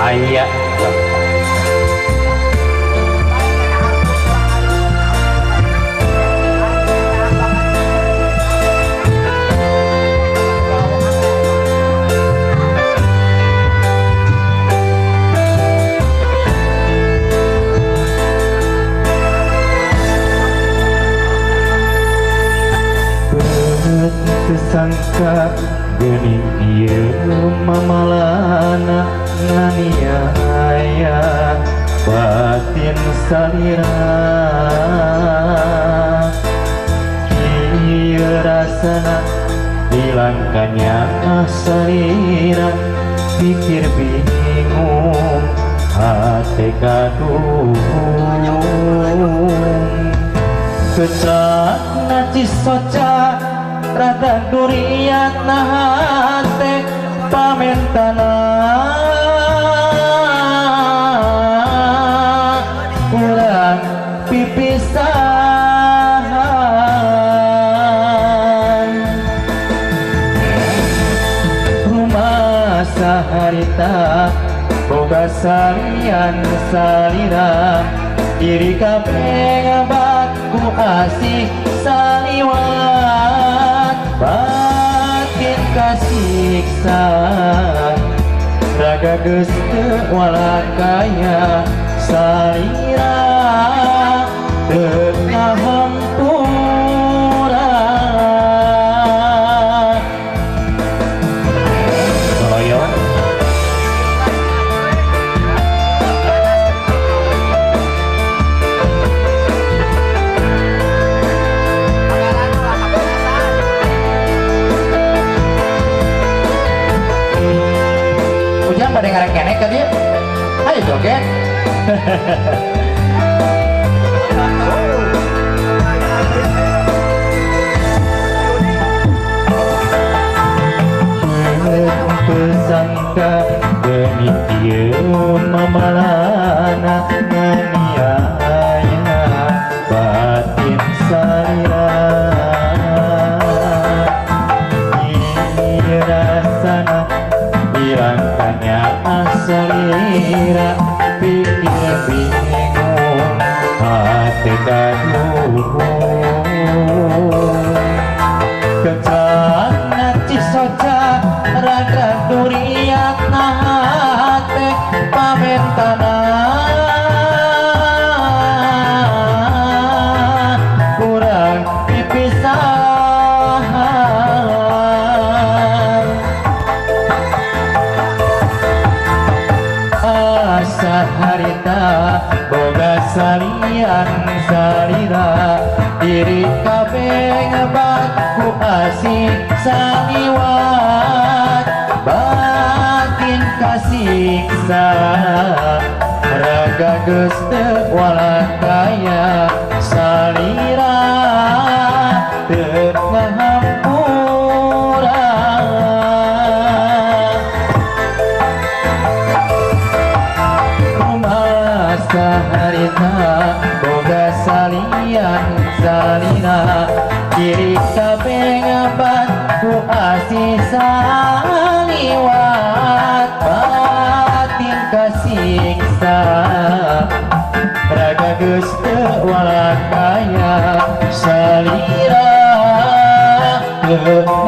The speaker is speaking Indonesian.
aya sangka geuning ieu mamalana nganiaya batin salira ieu rasana hilangkannya salira pikir bingung hate gaduh kecana cisoca rada durian nahate pamentana pulang pipisahan rumah saharita boga salian salira diri kabeh ngabatku asih saliwat batin kasiksa raga geus teu walakaya salira teu ngahampura loyong pada ngarang kenek ke dia ayo joget pesangka geuning ieu mamalana nganiaya batin salira ieu rasana hilangkannya salira pikir bingung hati gaduh kecana cisoca raga durian hate pamentana kurang pipisahan saharita boga salian salira diri kabeh ngebatku asih saliwat batin kasiksa raga geus teu walakaya salira teu ngahampura saharita boga salian salina diri kabeh ngabatku asih saliwat batin kasiksa raga geus teu walakaya salira teu